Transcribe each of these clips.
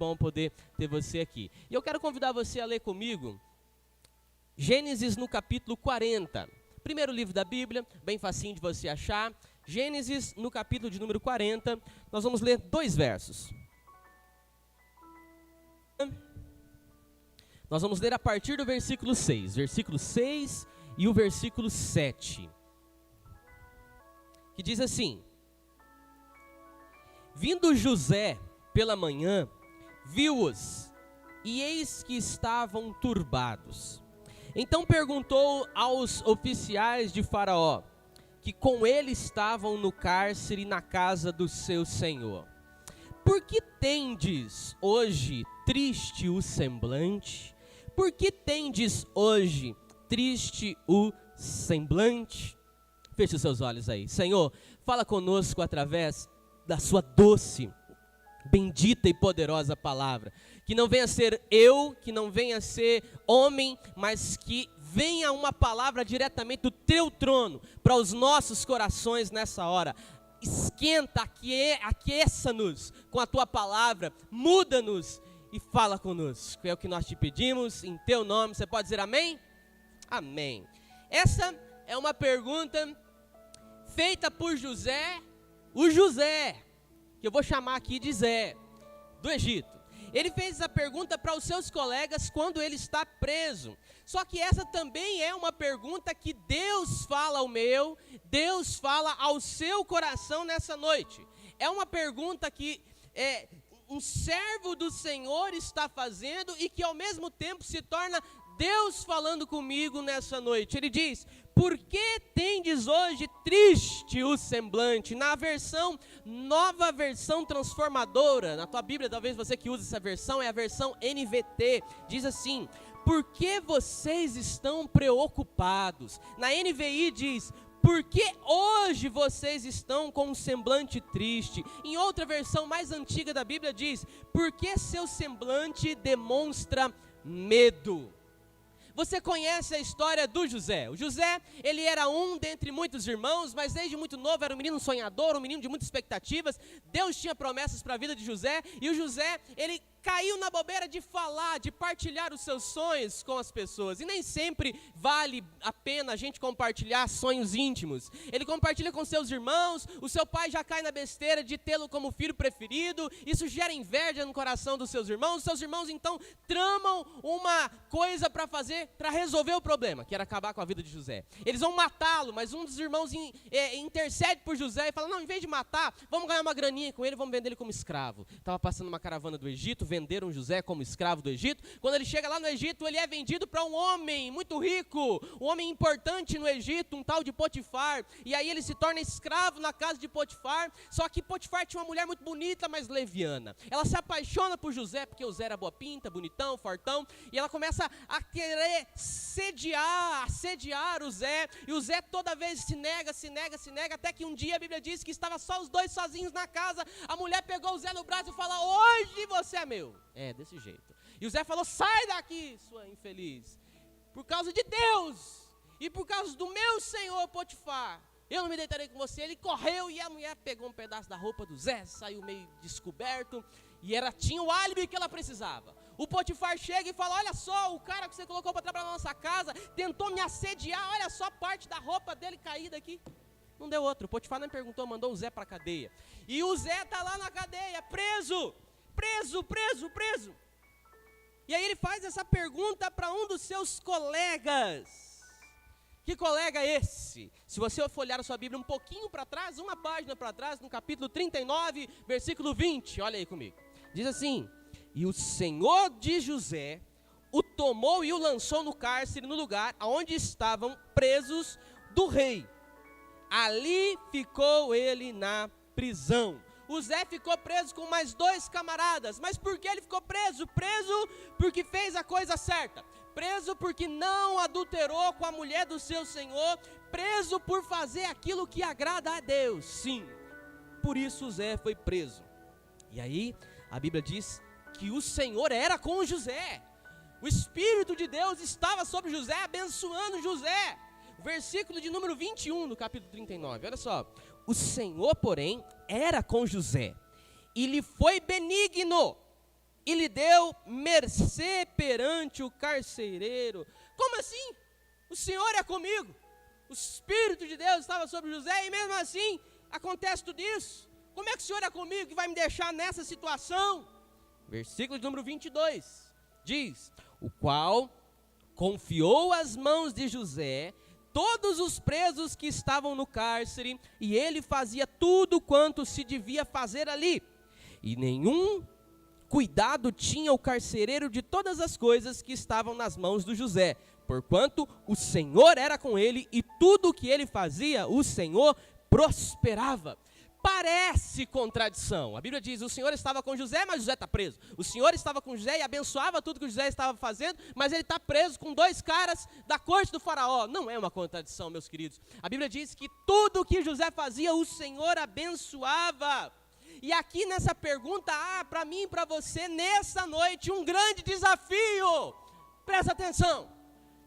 Bom poder ter você aqui. E eu quero convidar você a ler comigo Gênesis no capítulo 40. Primeiro livro da Bíblia, bem facinho de você achar. Gênesis no capítulo de número 40. Nós vamos ler 2 versos. Nós vamos ler a partir do versículo 6. Versículo 6 e o versículo 7. Que diz assim: Vindo José pela manhã, viu-os, e eis que estavam turbados. Então perguntou aos oficiais de Faraó, que com ele estavam no cárcere na casa do seu senhor: Por que tendes hoje triste o semblante? Por que tendes hoje triste o semblante? Feche os seus olhos aí. Senhor, fala conosco através da sua doce, bendita e poderosa palavra. Que não venha ser eu, que não venha ser homem, mas que venha uma palavra diretamente do teu trono para os nossos corações nessa hora. Esquenta, aqueça-nos com a tua palavra, muda-nos e fala conosco. É o que nós te pedimos em teu nome. Você pode dizer amém? Amém. Essa é uma pergunta feita por José, o José, que eu vou chamar aqui de Zé, do Egito. Ele fez essa pergunta para os seus colegas quando ele está preso. Só que essa também é uma pergunta que Deus fala ao meu, Deus fala ao seu coração nessa noite. É uma pergunta que um servo do Senhor está fazendo e que ao mesmo tempo se torna Deus falando comigo nessa noite. Ele diz: Por que tendes hoje triste o semblante? Na versão, nova versão transformadora, na tua Bíblia, talvez você que usa essa versão, é a versão NVT, diz assim: Por que vocês estão preocupados? Na NVI diz: Por que hoje vocês estão com um semblante triste? Em outra versão mais antiga da Bíblia diz: Por que seu semblante demonstra medo? Você conhece a história do José. O José, ele era um dentre muitos irmãos, mas desde muito novo era um menino sonhador, um menino de muitas expectativas. Deus tinha promessas para a vida de José, e o José, ele caiu na bobeira de falar, de partilhar os seus sonhos com as pessoas. E nem sempre vale a pena a gente compartilhar sonhos íntimos. Ele compartilha com seus irmãos, o seu pai já cai na besteira de tê-lo como filho preferido. Isso gera inveja no coração dos seus irmãos. Os seus irmãos então tramam uma coisa para fazer, para resolver o problema, que era acabar com a vida de José. Eles vão matá-lo, mas um dos irmãos intercede por José e fala: Não, em vez de matar, vamos ganhar uma graninha com ele, vamos vender ele como escravo. Estava passando uma caravana do Egito, venderam José como escravo do Egito. Quando ele chega lá no Egito, ele é vendido para um homem muito rico, um homem importante no Egito, um tal de Potifar. E aí ele se torna escravo na casa de Potifar. Só que Potifar tinha uma mulher muito bonita, mas leviana. Ela se apaixona por José, porque o Zé era boa pinta, bonitão, fortão. E ela começa a querer assediar o Zé. E o Zé toda vez se nega, até que um dia a Bíblia diz que estava só os dois sozinhos na casa. A mulher pegou o Zé no braço e falou: Hoje você é meu. É, desse jeito. E o Zé falou: Sai daqui, sua infeliz. Por causa de Deus e por causa do meu senhor Potifar, eu não me deitarei com você. Ele correu e a mulher pegou um pedaço da roupa do Zé, saiu meio descoberto. E tinha o álibi que ela precisava. O Potifar chega e fala: Olha só, o cara que você colocou para trabalhar na nossa casa tentou me assediar. Olha só, parte da roupa dele caída aqui. Não deu outro. O Potifar não perguntou, mandou o Zé para a cadeia. E o Zé está lá na cadeia, preso. E aí ele faz essa pergunta para um dos seus colegas. Que colega é esse? Se você for olhar a sua Bíblia um pouquinho para trás, uma página para trás, no capítulo 39, versículo 20, olha aí comigo. Diz assim: E o Senhor de José o tomou e o lançou no cárcere, no lugar onde estavam presos do rei. Ali ficou ele na prisão. O Zé ficou preso com mais 2 camaradas. Mas por que ele ficou preso? Preso porque fez a coisa certa. Preso porque não adulterou com a mulher do seu senhor. Preso por fazer aquilo que agrada a Deus. Sim, por isso o Zé foi preso. E aí a Bíblia diz que o Senhor era com José. O Espírito de Deus estava sobre José, abençoando José. Versículo de número 21 no capítulo 39, olha só. O Senhor, porém, era com José, e lhe foi benigno, e lhe deu mercê perante o carcereiro. Como assim? O Senhor é comigo. O Espírito de Deus estava sobre José e mesmo assim acontece tudo isso. Como é que o Senhor é comigo que vai me deixar nessa situação? Versículo de número 22 diz: o qual confiou às mãos de José todos os presos que estavam no cárcere, e ele fazia tudo quanto se devia fazer ali. E nenhum cuidado tinha o carcereiro de todas as coisas que estavam nas mãos do José, porquanto o Senhor era com ele, e tudo o que ele fazia, o Senhor prosperava. Parece contradição. A Bíblia diz: o Senhor estava com José, mas José está preso. O Senhor estava com José e abençoava tudo que José estava fazendo, mas ele está preso com 2 caras da corte do faraó. Não é uma contradição, meus queridos. A Bíblia diz que tudo que José fazia, o Senhor abençoava. E aqui nessa pergunta, para mim e para você, nessa noite, um grande desafio. Presta atenção.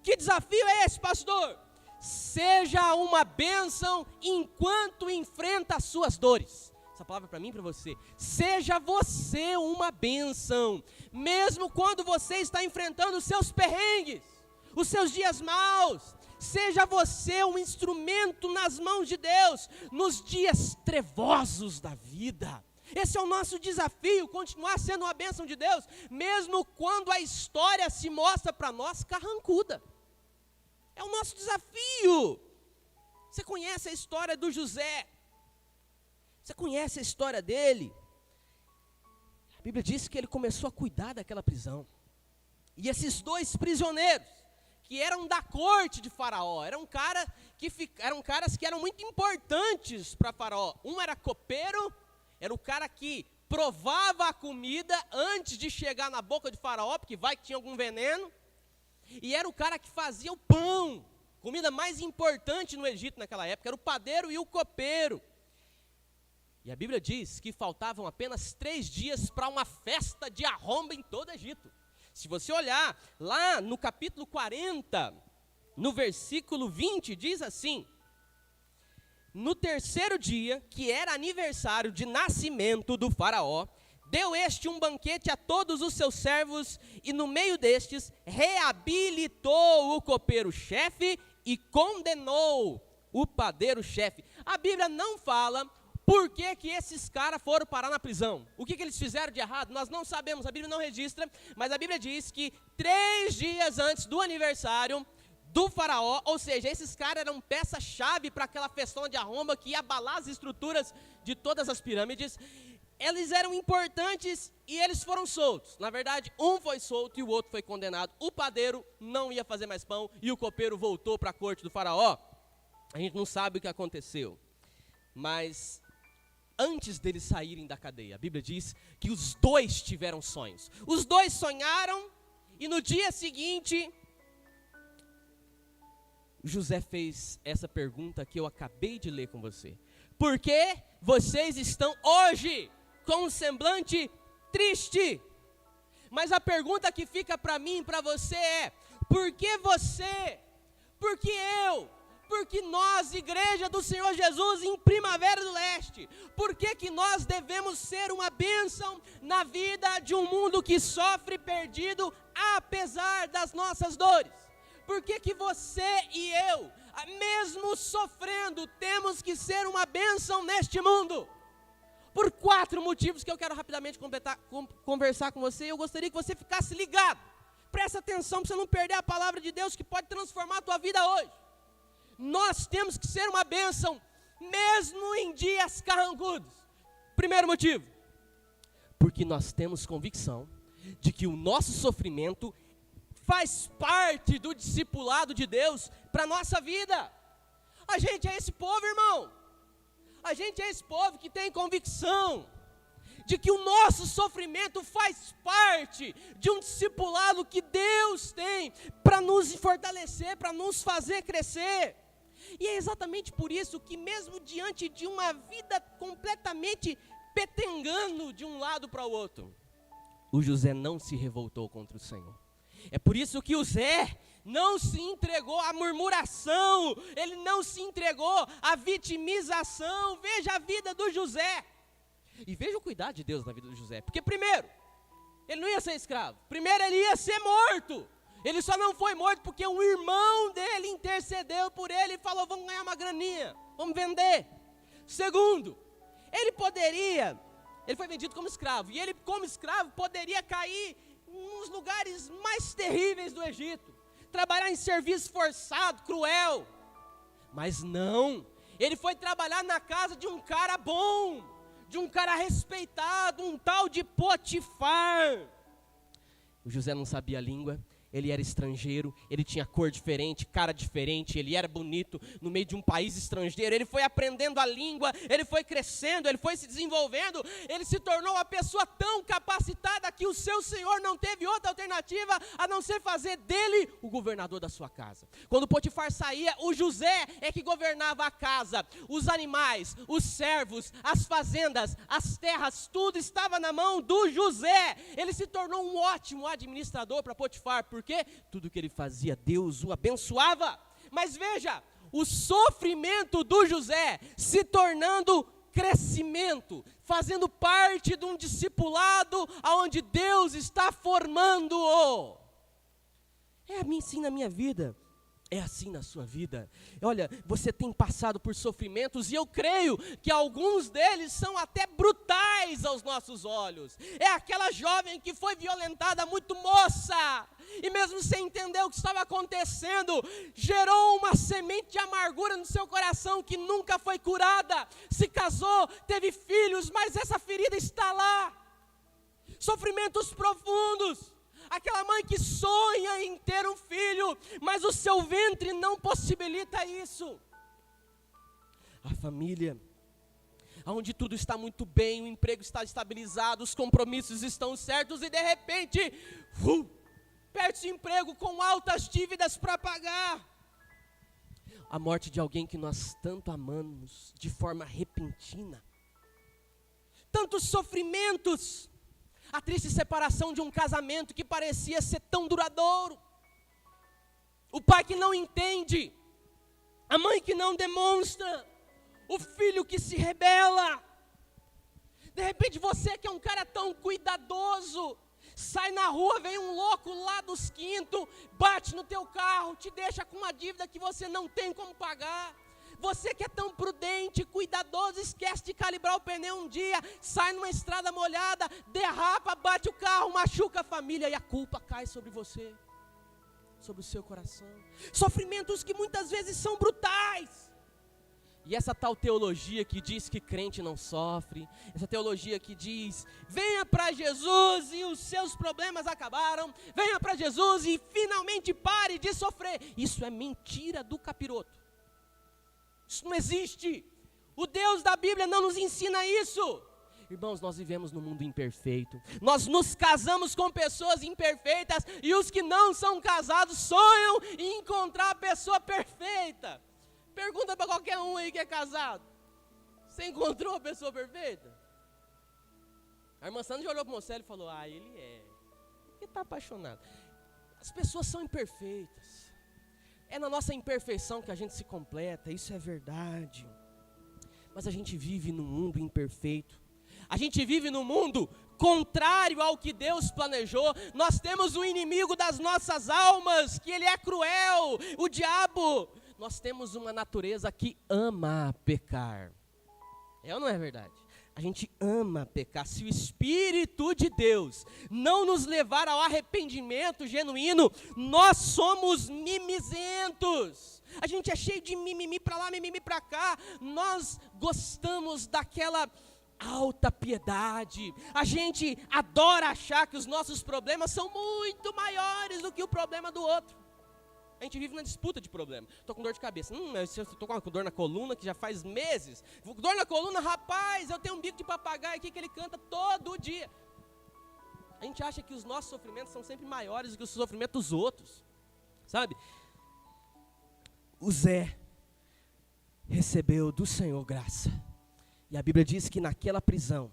Que desafio é esse, pastor? Seja uma bênção enquanto enfrenta as suas dores. Essa palavra é para mim e para você. Seja você uma bênção, mesmo quando você está enfrentando os seus perrengues, os seus dias maus. Seja você um instrumento nas mãos de Deus, nos dias trevosos da vida. Esse é o nosso desafio, continuar sendo uma bênção de Deus, mesmo quando a história se mostra para nós carrancuda. É o nosso desafio. Você conhece a história do José? Você conhece a história dele? A Bíblia diz que ele começou a cuidar daquela prisão. E esses 2 prisioneiros, que eram da corte de Faraó, eram caras que eram muito importantes para Faraó. Um era copeiro, era o cara que provava a comida antes de chegar na boca de Faraó, porque vai que tinha algum veneno. E era o cara que fazia o pão, comida mais importante no Egito naquela época, era o padeiro e o copeiro. E a Bíblia diz que faltavam apenas 3 dias para uma festa de arromba em todo o Egito. Se você olhar lá no capítulo 40, no versículo 20, diz assim: no 3º dia, que era aniversário de nascimento do faraó, deu este um banquete a todos os seus servos, e no meio destes reabilitou o copeiro-chefe e condenou o padeiro-chefe. A Bíblia não fala por que esses caras foram parar na prisão. O que eles fizeram de errado? Nós não sabemos, a Bíblia não registra, mas a Bíblia diz que 3 dias antes do aniversário do faraó, ou seja, esses caras eram peça-chave para aquela festona de arromba que ia abalar as estruturas de todas as pirâmides. Eles eram importantes e eles foram soltos. Na verdade, um foi solto e o outro foi condenado. O padeiro não ia fazer mais pão e o copeiro voltou para a corte do faraó. A gente não sabe o que aconteceu. Mas antes deles saírem da cadeia, a Bíblia diz que os 2 tiveram sonhos. Os 2 sonharam e no dia seguinte, José fez essa pergunta que eu acabei de ler com você. Por que vocês estão hoje com um semblante triste? Mas a pergunta que fica para mim e para você é: por que você? Por que eu? Por que nós, Igreja do Senhor Jesus em Primavera do Leste? Por que nós devemos ser uma bênção na vida de um mundo que sofre perdido apesar das nossas dores? Por que você e eu, mesmo sofrendo, temos que ser uma bênção neste mundo? Por 4 motivos que eu quero rapidamente conversar com você. Eu gostaria que você ficasse ligado. Presta atenção para você não perder a palavra de Deus que pode transformar a tua vida hoje. Nós temos que ser uma bênção, mesmo em dias carrancudos. Primeiro motivo, porque nós temos convicção de que o nosso sofrimento faz parte do discipulado de Deus para a nossa vida. A gente é esse povo, irmão. A gente é esse povo que tem convicção de que o nosso sofrimento faz parte de um discipulado que Deus tem para nos fortalecer, para nos fazer crescer. E é exatamente por isso que mesmo diante de uma vida completamente petengando de um lado para o outro, o José não se revoltou contra o Senhor. É por isso que o Zé não se entregou à murmuração, ele não se entregou à vitimização. Veja a vida do José, e veja o cuidado de Deus na vida do José, porque primeiro, Ele não ia ser escravo. Primeiro, ele ia ser morto. Ele só não foi morto porque um irmão dele intercedeu por ele e falou: vamos ganhar uma graninha, vamos vender. Segundo, ele foi vendido como escravo. E ele, como escravo, poderia cair nos lugares mais terríveis do Egito. Trabalhar em serviço forçado, cruel. Mas não, ele foi trabalhar na casa de um cara bom, de um cara respeitado, um tal de Potifar. O José não sabia a língua. Ele era estrangeiro, ele tinha cor diferente, cara diferente, ele era bonito no meio de um país estrangeiro. Ele foi aprendendo a língua, ele foi crescendo, ele foi se desenvolvendo. Ele se tornou uma pessoa tão capacitada que o seu senhor não teve outra alternativa a não ser fazer dele o governador da sua casa. Quando Potifar saía, o José é que governava a casa. Os animais, os servos, as fazendas, as terras, tudo estava na mão do José. Ele se tornou um ótimo administrador para Potifar, porque tudo que ele fazia, Deus o abençoava. Mas veja, o sofrimento do José se tornando crescimento, fazendo parte de um discipulado aonde Deus está formando-o. É assim na minha vida. É assim na sua vida. Olha, você tem passado por sofrimentos e eu creio que alguns deles são até brutais aos nossos olhos. É aquela jovem que foi violentada muito moça e mesmo sem entender o que estava acontecendo, gerou uma semente de amargura no seu coração que nunca foi curada. Se casou, teve filhos, mas essa ferida está lá. Sofrimentos profundos. Aquela mãe que sonha em ter um filho, mas o seu ventre não possibilita isso. A família, onde tudo está muito bem, o emprego está estabilizado, os compromissos estão certos e de repente, perde-se o emprego com altas dívidas para pagar. A morte de alguém que nós tanto amamos de forma repentina. Tantos sofrimentos. A triste separação de um casamento que parecia ser tão duradouro. O pai que não entende. A mãe que não demonstra. O filho que se rebela. De repente você que é um cara tão cuidadoso, sai na rua, vem um louco lá dos quintos, bate no teu carro, te deixa com uma dívida que você não tem como pagar. Você que é tão prudente, cuidadoso, esquece de calibrar o pneu um dia, sai numa estrada molhada, derrapa, bate o carro, machuca a família e a culpa cai sobre você, sobre o seu coração. Sofrimentos que muitas vezes são brutais. E essa tal teologia que diz que crente não sofre, essa teologia que diz, venha para Jesus e os seus problemas acabaram, venha para Jesus e finalmente pare de sofrer. Isso é mentira do capiroto. Isso não existe. O Deus da Bíblia não nos ensina isso. Irmãos, nós vivemos num mundo imperfeito. Nós nos casamos com pessoas imperfeitas e os que não são casados sonham em encontrar a pessoa perfeita. Pergunta para qualquer um aí que é casado. Você encontrou a pessoa perfeita? A irmã Sandra já olhou para o Marcelo e falou, ele é. Porque está apaixonado. As pessoas são imperfeitas. É na nossa imperfeição que a gente se completa, isso é verdade. Mas a gente vive num mundo imperfeito. A gente vive num mundo contrário ao que Deus planejou. Nós temos um inimigo das nossas almas, que ele é cruel, o diabo. Nós temos uma natureza que ama pecar. É ou não é verdade? A gente ama pecar. Se o Espírito de Deus não nos levar ao arrependimento genuíno, nós somos mimizentos. A gente é cheio de mimimi para lá, mimimi para cá. Nós gostamos daquela alta piedade. A gente adora achar que os nossos problemas são muito maiores do que o problema do outro. A gente vive na disputa de problema. Estou com dor de cabeça. Estou com dor na coluna que já faz meses. Dor na coluna, rapaz, eu tenho um bico de papagaio aqui que ele canta todo dia. A gente acha que os nossos sofrimentos são sempre maiores do que os sofrimentos dos outros. Sabe? O Zé recebeu do Senhor graça. E a Bíblia diz que naquela prisão,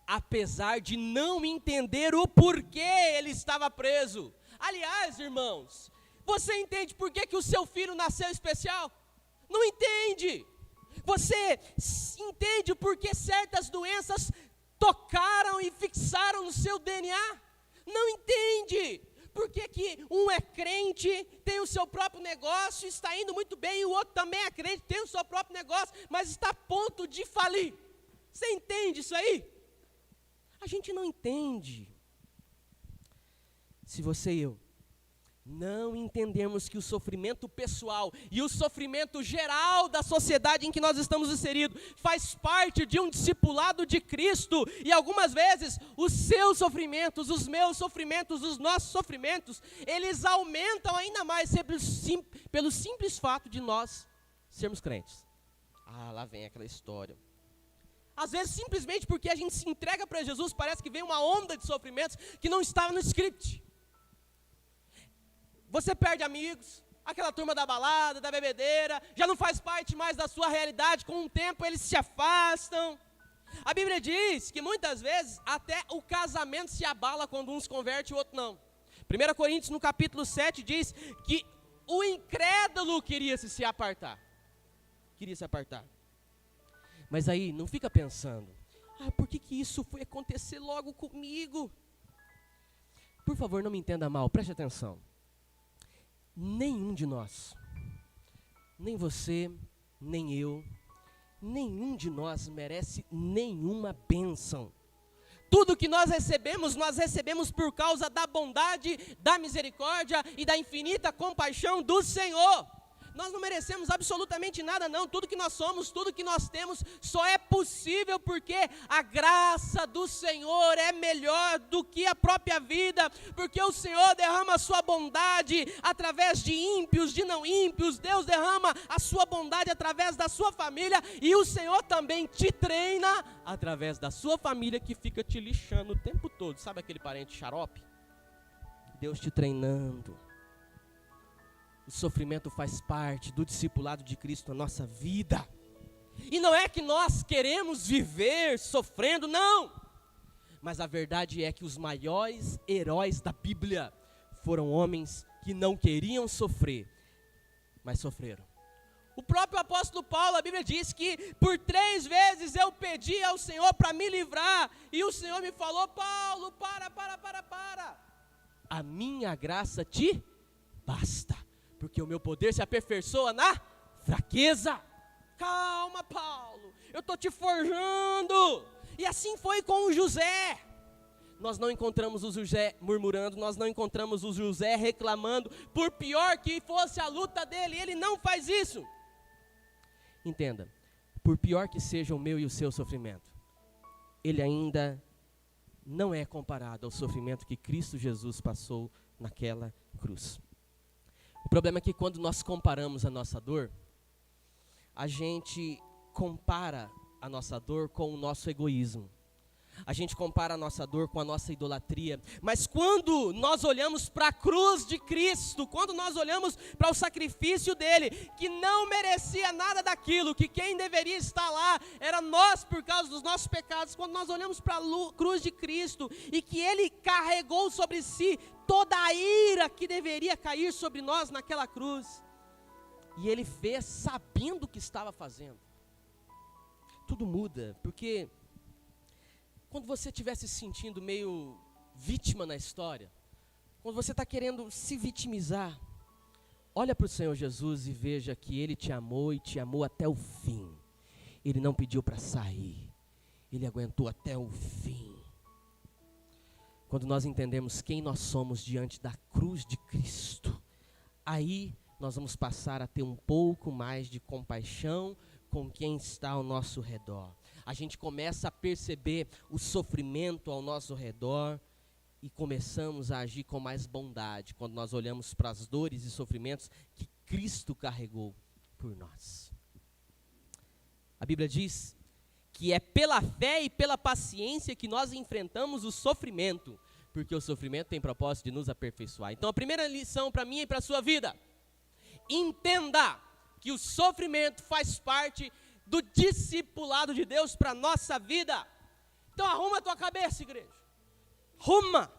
apesar de não entender o porquê ele estava preso. Aliás, irmãos, você entende por que o seu filho nasceu especial? Não entende. Você entende por que certas doenças tocaram e fixaram no seu DNA? não entende. Por que que um é crente, tem o seu próprio negócio, está indo muito bem, e o outro também é crente, tem o seu próprio negócio, mas está a ponto de falir? Você entende isso aí? A gente não entende. Se você e eu não entendermos que o sofrimento pessoal e o sofrimento geral da sociedade em que nós estamos inseridos faz parte de um discipulado de Cristo, e algumas vezes os seus sofrimentos, os meus sofrimentos, os nossos sofrimentos, eles aumentam ainda mais pelo simples fato de nós sermos crentes. Lá vem aquela história. Às vezes simplesmente porque a gente se entrega para Jesus, parece que vem uma onda de sofrimentos que não estava no script. Você perde amigos, aquela turma da balada, da bebedeira, já não faz parte mais da sua realidade, com o tempo eles se afastam. A Bíblia diz que muitas vezes até o casamento se abala quando um se converte e o outro não. 1 Coríntios no capítulo 7 diz que o incrédulo queria se apartar. Mas aí não fica pensando, por que isso foi acontecer logo comigo? Por favor, não me entenda mal, preste atenção. Nenhum de nós, nem você, nem eu, nenhum de nós merece nenhuma bênção. Tudo que nós recebemos por causa da bondade, da misericórdia e da infinita compaixão do Senhor. Nós não merecemos absolutamente nada não, tudo que nós somos, tudo que nós temos, só é possível porque a graça do Senhor é melhor do que a própria vida, porque o Senhor derrama a sua bondade através de ímpios, de não ímpios, Deus derrama a sua bondade através da sua família, e o Senhor também te treina através da sua família que fica te lixando o tempo todo, sabe aquele parente xarope? Deus te treinando. O sofrimento faz parte do discipulado de Cristo na nossa vida. E não é que nós queremos viver sofrendo, não. Mas a verdade é que os maiores heróis da Bíblia foram homens que não queriam sofrer, mas sofreram. O próprio apóstolo Paulo, a Bíblia diz que por 3 vezes eu pedi ao Senhor para me livrar, e o Senhor me falou: Paulo, para. A minha graça te basta, porque o meu poder se aperfeiçoa na fraqueza. Calma, Paulo, eu estou te forjando. E assim foi com o José. Nós não encontramos o José murmurando, nós não encontramos o José reclamando, por pior que fosse a luta dele, ele não faz isso. Entenda, por pior que seja o meu e o seu sofrimento, ele ainda não é comparado ao sofrimento que Cristo Jesus passou naquela cruz. O problema é que quando nós comparamos a nossa dor, a gente compara a nossa dor com o nosso egoísmo. A gente compara a nossa dor com a nossa idolatria. Mas quando nós olhamos para a cruz de Cristo, quando nós olhamos para o sacrifício dele, que não merecia nada daquilo, que quem deveria estar lá era nós por causa dos nossos pecados, quando nós olhamos para a cruz de Cristo e que ele carregou sobre si toda a ira que deveria cair sobre nós naquela cruz, e ele fez sabendo o que estava fazendo, tudo muda. Porque quando você estiver se sentindo meio vítima na história, quando você está querendo se vitimizar, olha para o Senhor Jesus e veja que Ele te amou e te amou até o fim. Ele não pediu para sair, Ele aguentou até o fim. Quando nós entendemos quem nós somos diante da cruz de Cristo, aí nós vamos passar a ter um pouco mais de compaixão com quem está ao nosso redor. A gente começa a perceber o sofrimento ao nosso redor e começamos a agir com mais bondade quando nós olhamos para as dores e sofrimentos que Cristo carregou por nós. A Bíblia diz que é pela fé e pela paciência que nós enfrentamos o sofrimento, porque o sofrimento tem propósito de nos aperfeiçoar. Então a primeira lição para mim e para a sua vida: entenda que o sofrimento faz parte do discipulado de Deus para a nossa vida. Então arruma a tua cabeça, igreja. Arruma.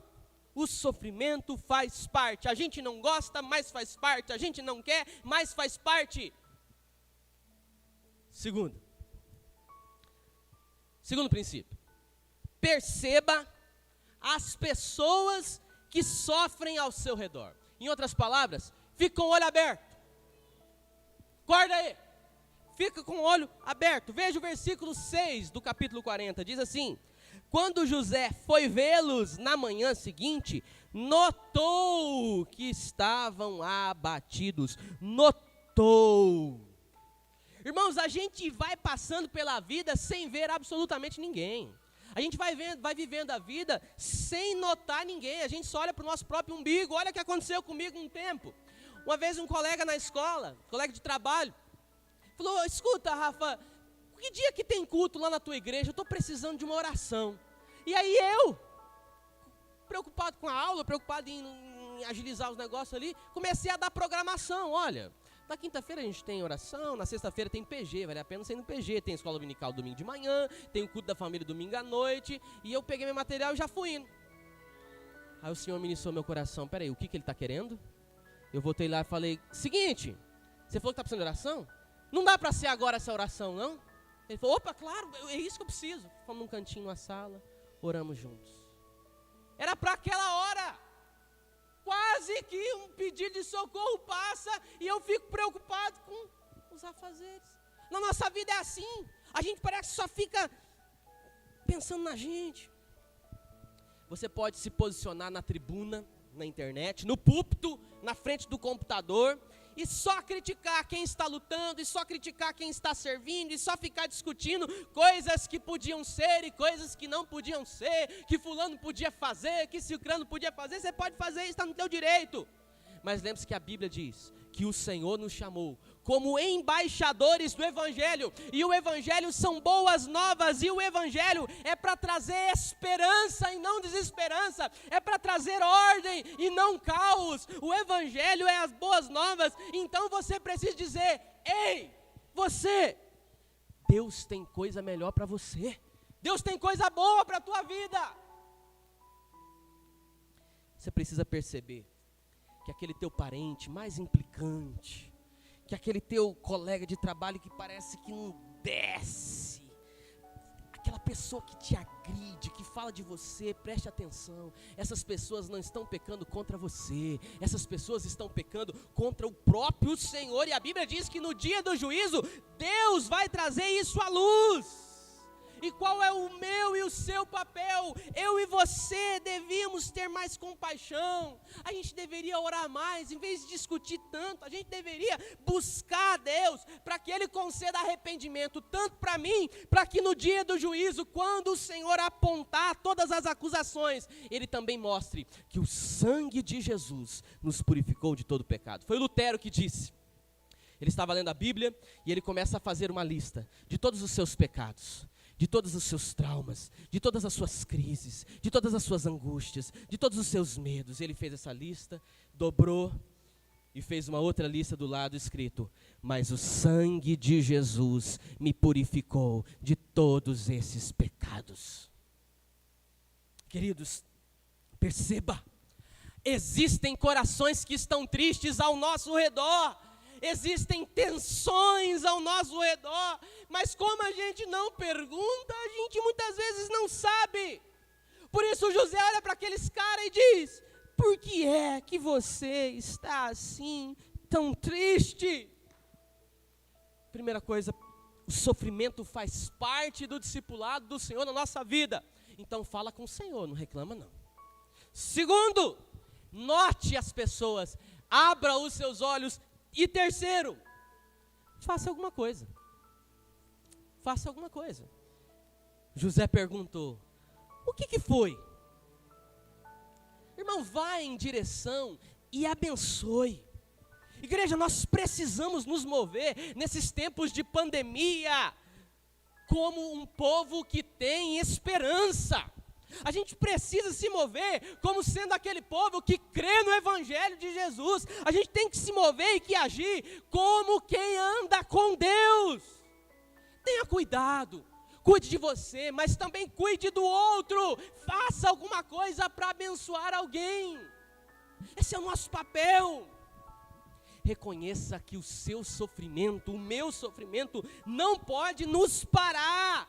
O sofrimento faz parte. A gente não gosta, mas faz parte. A gente não quer, mas faz parte. Segundo princípio: perceba as pessoas que sofrem ao seu redor. Em outras palavras, fica com o olho aberto. Acorda aí. Fica com o olho aberto. Veja o versículo 6 do capítulo 40. Diz assim: quando José foi vê-los na manhã seguinte, notou que estavam abatidos. Notou. Irmãos, a gente vai passando pela vida sem ver absolutamente ninguém. A gente vai vivendo a vida sem notar ninguém. A gente só olha para o nosso próprio umbigo. Olha o que aconteceu comigo um tempo. Uma vez um colega na escola, colega de trabalho, falou: escuta, Rafa, que dia que tem culto lá na tua igreja? Eu estou precisando de uma oração. E aí eu, preocupado com a aula, preocupado em agilizar os negócios ali, comecei a dar programação. Olha, na quinta-feira a gente tem oração, na sexta-feira tem PG, vale a pena ser no PG, tem escola dominical domingo de manhã, tem o culto da família domingo à noite, e eu peguei meu material e já fui indo. Aí o Senhor ministrou meu coração: peraí, o que ele está querendo? Eu voltei lá e falei: seguinte, você falou que está precisando de oração? Não dá para ser agora essa oração, não? Ele falou: opa, claro, é isso que eu preciso. Fomos num cantinho na sala, oramos juntos. Era para aquela hora. Quase que um pedido de socorro passa e eu fico preocupado com os afazeres. Na nossa vida é assim. A gente parece que só fica pensando na gente. Você pode se posicionar na tribuna, na internet, no púlpito, na frente do computador, e só criticar quem está lutando, e só criticar quem está servindo, e só ficar discutindo coisas que podiam ser e coisas que não podiam ser, que fulano podia fazer, que ciclano podia fazer. Você pode fazer, está no teu direito. Mas lembre-se que a Bíblia diz que o Senhor nos chamou como embaixadores do Evangelho, e o Evangelho são boas novas, e o Evangelho é para trazer esperança e não desesperança, é para trazer ordem e não caos. O Evangelho é as boas novas. Então você precisa dizer: ei, você, Deus tem coisa melhor para você, Deus tem coisa boa para a tua vida. Você precisa perceber que aquele teu parente mais implicante, que aquele teu colega de trabalho que parece que não desce, aquela pessoa que te agride, que fala de você, preste atenção, essas pessoas não estão pecando contra você, essas pessoas estão pecando contra o próprio Senhor, e a Bíblia diz que no dia do juízo, Deus vai trazer isso à luz. E qual é o meu e o seu papel? Eu e você devíamos ter mais compaixão. A gente deveria orar mais, em vez de discutir tanto. A gente deveria buscar a Deus para que Ele conceda arrependimento, tanto para mim, para que no dia do juízo, quando o Senhor apontar todas as acusações, Ele também mostre que o sangue de Jesus nos purificou de todo pecado. Foi Lutero que disse. Ele estava lendo a Bíblia e ele começa a fazer uma lista de todos os seus pecados, de todos os seus traumas, de todas as suas crises, de todas as suas angústias, de todos os seus medos. Ele fez essa lista, dobrou e fez uma outra lista do lado escrito: mas o sangue de Jesus me purificou de todos esses pecados. Queridos, perceba, existem corações que estão tristes ao nosso redor, existem tensões ao nosso redor, mas como a gente não pergunta, a gente muitas vezes não sabe. Por isso José olha para aqueles caras e diz: por que é que você está assim, tão triste? Primeira coisa, o sofrimento faz parte do discipulado do Senhor na nossa vida. Então fala com o Senhor, não reclama não. Segundo, note as pessoas, abra os seus olhos. E terceiro, faça alguma coisa. Faça alguma coisa. José perguntou: o que foi? Irmão, vá em direção e abençoe. Igreja, nós precisamos nos mover nesses tempos de pandemia como um povo que tem esperança. A gente precisa se mover como sendo aquele povo que crê no Evangelho de Jesus. A gente tem que se mover e que agir como quem anda com Deus. Tenha cuidado, cuide de você, mas também cuide do outro. Faça alguma coisa para abençoar alguém. Esse é o nosso papel. Reconheça que o seu sofrimento, o meu sofrimento, não pode nos parar.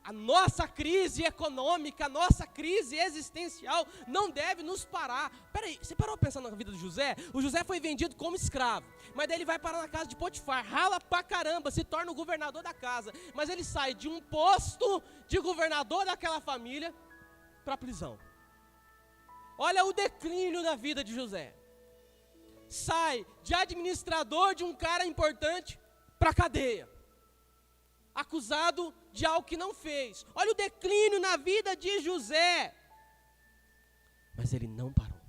A nossa crise econômica, a nossa crise existencial não deve nos parar. Peraí, você parou pensando na vida do José? O José foi vendido como escravo, mas daí ele vai parar na casa de Potifar, rala pra caramba, se torna o governador da casa. Mas ele sai de um posto de governador daquela família para a prisão. Olha o declínio da vida de José. Sai de administrador de um cara importante para a cadeia, acusado de algo que não fez. Olha o declínio na vida de José. Mas ele não parou.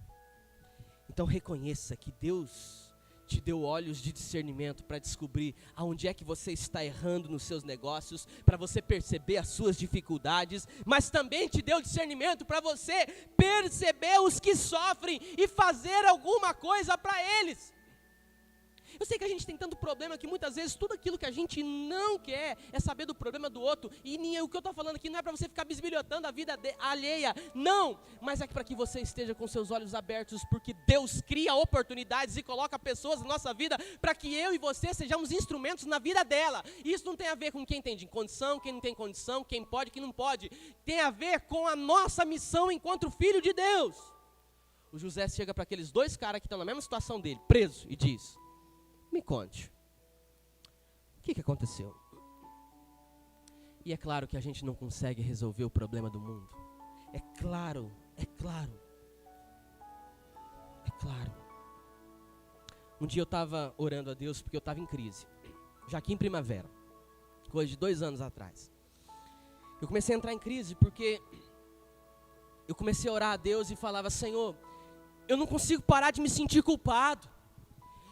Então reconheça que Deus te deu olhos de discernimento para descobrir aonde é que você está errando nos seus negócios, para você perceber as suas dificuldades, mas também te deu discernimento para você perceber os que sofrem e fazer alguma coisa para eles. Eu sei que a gente tem tanto problema que muitas vezes tudo aquilo que a gente não quer é saber do problema do outro. E o que eu estou falando aqui não é para você ficar bisbilhotando a vida alheia, não. Mas é para que você esteja com seus olhos abertos, porque Deus cria oportunidades e coloca pessoas na nossa vida para que eu e você sejamos instrumentos na vida dela. E isso não tem a ver com quem tem condição, quem não tem condição, quem pode, quem não pode. Tem a ver com a nossa missão enquanto filho de Deus. O José chega para aqueles dois caras que estão na mesma situação dele, preso, e diz: me conte, o que aconteceu? E é claro que a gente não consegue resolver o problema do mundo. É claro. Um dia eu estava orando a Deus porque eu estava em crise, já aqui em primavera, coisa de 2 anos atrás. Eu comecei a entrar em crise porque eu comecei a orar a Deus e falava: Senhor, eu não consigo parar de me sentir culpado.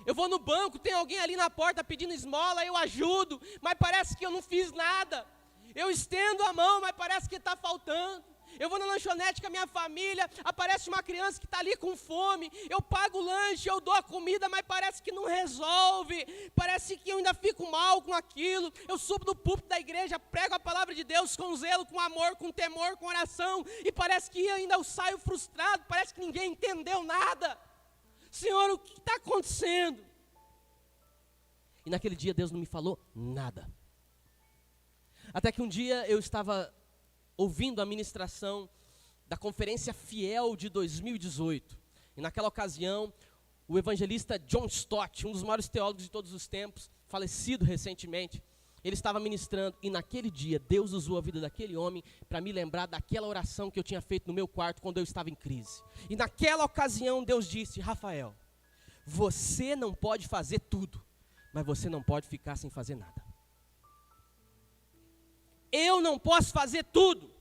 Eu vou no banco, tem alguém ali na porta pedindo esmola, eu ajudo, mas parece que eu não fiz nada. Eu estendo a mão, mas parece que está faltando. Eu vou na lanchonete com a minha família, aparece uma criança que está ali com fome, eu pago o lanche, eu dou a comida, mas parece que não resolve, parece que eu ainda fico mal com aquilo. Eu subo no púlpito da igreja, prego a palavra de Deus com zelo, com amor, com temor, com oração, e parece que ainda eu saio frustrado, parece que ninguém entendeu nada. Senhor, o que está acontecendo? E naquele dia Deus não me falou nada. Até que um dia eu estava ouvindo a ministração da Conferência Fiel de 2018. E naquela ocasião, o evangelista John Stott, um dos maiores teólogos de todos os tempos, falecido recentemente, ele estava ministrando, e naquele dia Deus usou a vida daquele homem para me lembrar daquela oração que eu tinha feito no meu quarto quando eu estava em crise. E naquela ocasião Deus disse: Rafael, você não pode fazer tudo, mas você não pode ficar sem fazer nada. Eu não posso fazer tudo,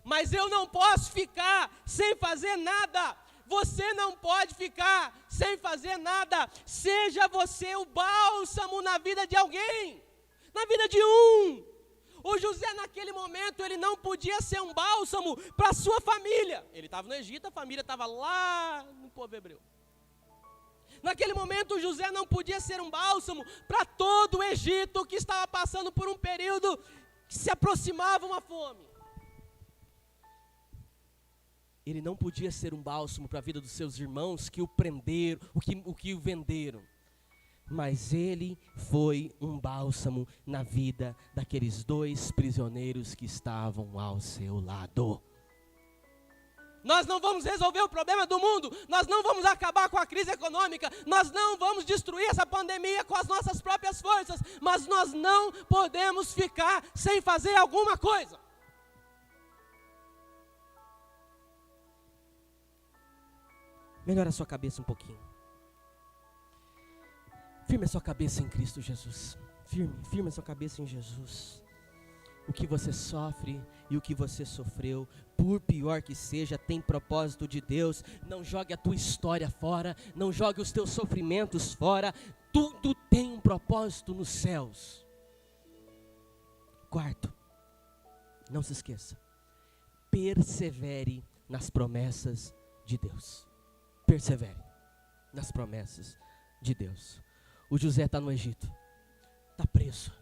mas eu não posso ficar sem fazer nada. Você não pode ficar sem fazer nada. Seja você o bálsamo na vida de alguém. Na vida de um. O José naquele momento, ele não podia ser um bálsamo para a sua família. Ele estava no Egito, a família estava lá no povo hebreu. Naquele momento o José não podia ser um bálsamo para todo o Egito que estava passando por um período que se aproximava uma fome. Ele não podia ser um bálsamo para a vida dos seus irmãos que o prenderam, o que o venderam. Mas ele foi um bálsamo na vida daqueles 2 prisioneiros que estavam ao seu lado. Nós não vamos resolver o problema do mundo, nós não vamos acabar com a crise econômica, nós não vamos destruir essa pandemia com as nossas próprias forças, mas nós não podemos ficar sem fazer alguma coisa. Melhora a sua cabeça um pouquinho. Firme a sua cabeça em Cristo Jesus. Firme a sua cabeça em Jesus. O que você sofre e o que você sofreu, por pior que seja, tem propósito de Deus. Não jogue a tua história fora, não jogue os teus sofrimentos fora. Tudo tem um propósito nos céus. 4, não se esqueça, persevere nas promessas de Deus. Persevere nas promessas de Deus. O José está no Egito, está preso,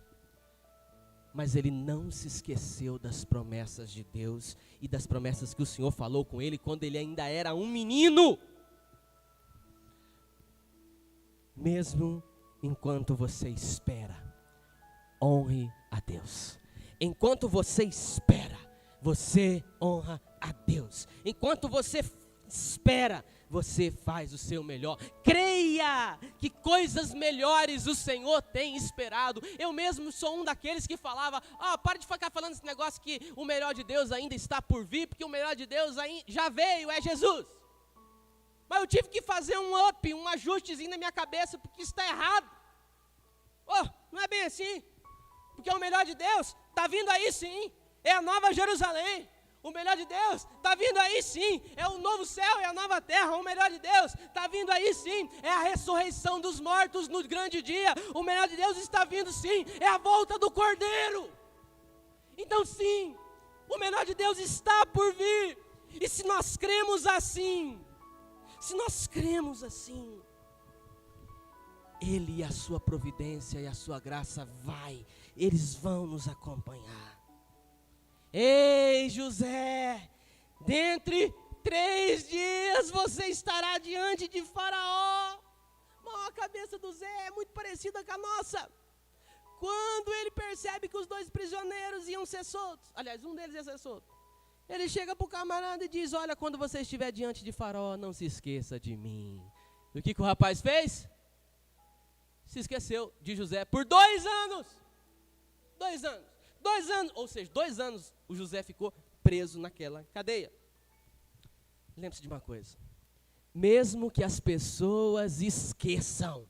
mas ele não se esqueceu das promessas de Deus e das promessas que o Senhor falou com ele quando ele ainda era um menino. Mesmo enquanto você espera, honre a Deus. Enquanto você espera, você honra a Deus. Enquanto você espera, você faz o seu melhor. Creia que coisas melhores o Senhor tem esperado. Eu mesmo sou um daqueles que falava, para de ficar falando esse negócio que o melhor de Deus ainda está por vir, porque o melhor de Deus já veio, é Jesus. Mas eu tive que fazer um ajustezinho na minha cabeça, porque isso está errado. Não é bem assim. Porque o melhor de Deus está vindo aí sim. É a nova Jerusalém. O melhor de Deus está vindo aí sim. É o novo céu e a nova terra. O melhor de Deus está vindo aí sim. É a ressurreição dos mortos no grande dia. O melhor de Deus está vindo sim. É a volta do Cordeiro. Então sim, o melhor de Deus está por vir. E se nós cremos assim, Ele e a sua providência e a sua graça eles vão nos acompanhar. Ei, José, dentre 3 dias você estará diante de Faraó. A cabeça do Zé é muito parecida com a nossa. Quando ele percebe que os 2 prisioneiros iam ser soltos, aliás, um deles ia ser solto, ele chega para o camarada e diz, olha, quando você estiver diante de Faraó, não se esqueça de mim. E o que o rapaz fez? Se esqueceu de José por 2 anos. 2 anos. 2 anos, ou seja, 2 anos o José ficou preso naquela cadeia. Lembre-se de uma coisa, mesmo que as pessoas esqueçam,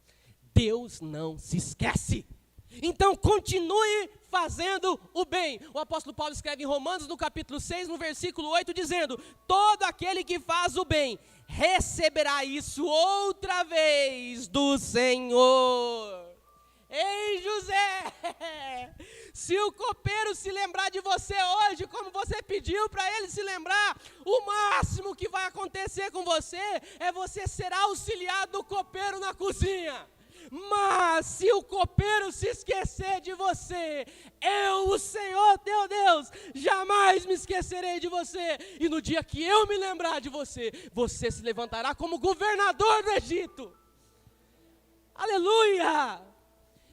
Deus não se esquece. Então continue fazendo o bem. O apóstolo Paulo escreve em Romanos no capítulo 6, no versículo 8, dizendo, todo aquele que faz o bem, receberá isso outra vez do Senhor. Ei, José, se o copeiro se lembrar de você hoje, como você pediu para ele se lembrar, o máximo que vai acontecer com você é você ser auxiliado do copeiro na cozinha. Mas se o copeiro se esquecer de você, eu, o Senhor teu Deus, jamais me esquecerei de você. E no dia que eu me lembrar de você, você se levantará como governador do Egito. Aleluia!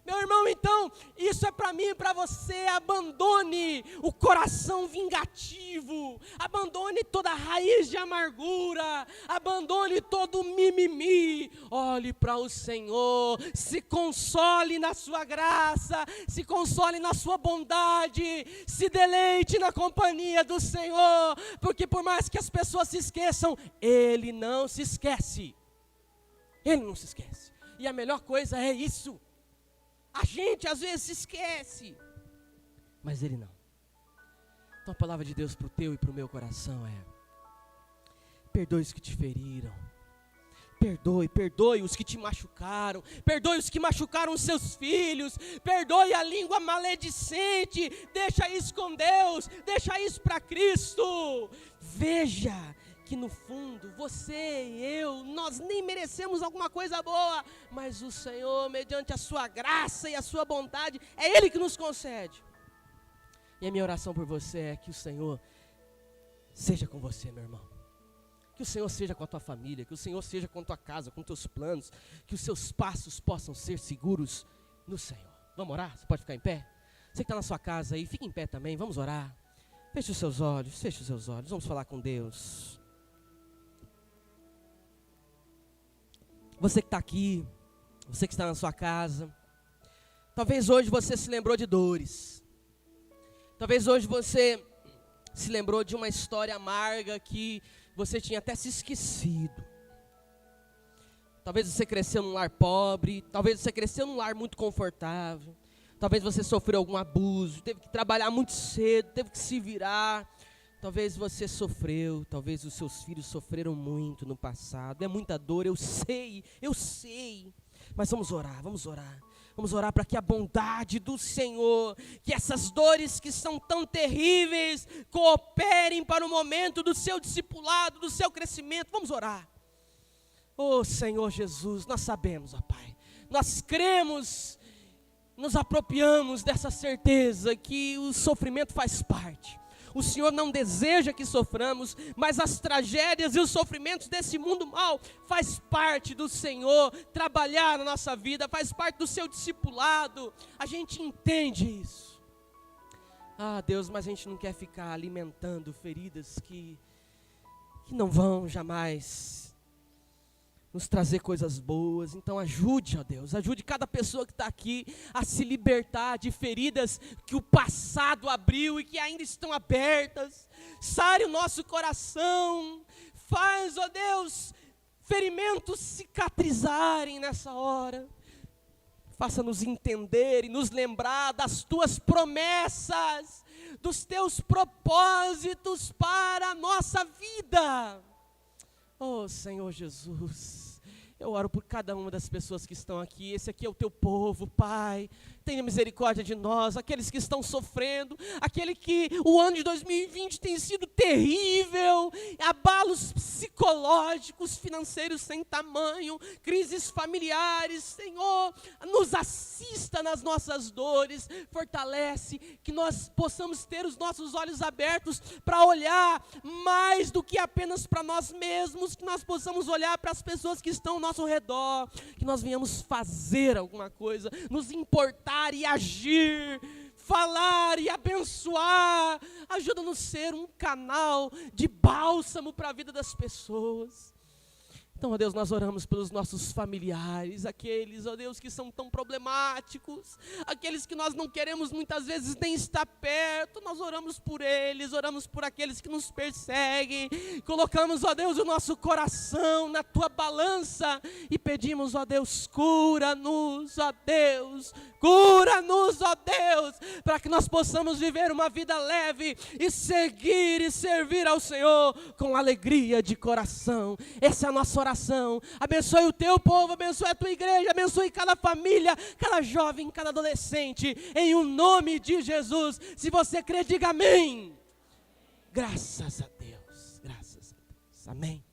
Meu irmão, então, isso é para mim e para você. Abandone o coração vingativo, abandone toda raiz de amargura, abandone todo mimimi. Olhe para o Senhor, se console na sua graça, se console na sua bondade, se deleite na companhia do Senhor, porque por mais que as pessoas se esqueçam, Ele não se esquece. Ele não se esquece. E a melhor coisa é isso. A gente às vezes se esquece, mas Ele não. Então a palavra de Deus para o teu e para o meu coração é: perdoe os que te feriram, perdoe os que te machucaram, perdoe os que machucaram os seus filhos, perdoe a língua maledicente, deixa isso com Deus, deixa isso para Cristo. Veja que no fundo, você e eu, nós nem merecemos alguma coisa boa, mas o Senhor, mediante a sua graça e a sua bondade, é Ele que nos concede. E a minha oração por você é que o Senhor seja com você, meu irmão. Que o Senhor seja com a tua família, que o Senhor seja com a tua casa, com teus planos, que os seus passos possam ser seguros no Senhor. Vamos orar? Você pode ficar em pé? Você que está na sua casa aí, fique em pé também, vamos orar. Feche os seus olhos, vamos falar com Deus. Você que está aqui, você que está na sua casa, talvez hoje você se lembrou de dores, talvez hoje você se lembrou de uma história amarga que você tinha até se esquecido. Talvez você cresceu num lar pobre, talvez você cresceu num lar muito confortável, talvez você sofreu algum abuso, teve que trabalhar muito cedo, teve que se virar. Talvez você sofreu, talvez os seus filhos sofreram muito no passado, é muita dor, eu sei, mas vamos orar para que a bondade do Senhor, que essas dores que são tão terríveis, cooperem para o momento do seu discipulado, do seu crescimento. Vamos orar. Oh Senhor Jesus, nós sabemos, ó Pai, nós cremos, nos apropriamos dessa certeza que o sofrimento faz parte. O Senhor não deseja que soframos, mas as tragédias e os sofrimentos desse mundo mal faz parte do Senhor trabalhar na nossa vida, faz parte do seu discipulado. A gente entende isso. Ah, Deus, mas a gente não quer ficar alimentando feridas que não vão jamais nos trazer coisas boas. Então ajude, ó Deus, ajude cada pessoa que está aqui a se libertar de feridas que o passado abriu e que ainda estão abertas. Sare o nosso coração, faz, ó Deus, ferimentos cicatrizarem nessa hora. Faça-nos entender e nos lembrar das tuas promessas, dos teus propósitos para a nossa vida. Oh Senhor Jesus, eu oro por cada uma das pessoas que estão aqui. Esse aqui é o teu povo, Pai. Tenha misericórdia de nós, aqueles que estão sofrendo, aquele que o ano de 2020 tem sido terrível, abalos psicológicos, financeiros sem tamanho, crises familiares. Senhor, nos assista nas nossas dores, fortalece, que nós possamos ter os nossos olhos abertos para olhar mais do que apenas para nós mesmos, que nós possamos olhar para as pessoas que estão ao nosso redor, que nós venhamos fazer alguma coisa, nos importar e agir, falar e abençoar. Ajuda-nos a ser um canal de bálsamo para a vida das pessoas. Então, ó Deus, nós oramos pelos nossos familiares, aqueles, ó Deus, que são tão problemáticos, aqueles que nós não queremos muitas vezes nem estar perto. Nós oramos por eles, oramos por aqueles que nos perseguem, colocamos, ó Deus, o nosso coração na tua balança e pedimos, ó Deus, cura-nos, ó Deus, cura-nos, ó Deus, para que nós possamos viver uma vida leve e seguir e servir ao Senhor com alegria de coração. Essa é a nossa oração. Abençoe o teu povo, abençoe a tua igreja, abençoe cada família, cada jovem, cada adolescente, em o nome de Jesus. Se você crê, diga amém. Graças a Deus, amém.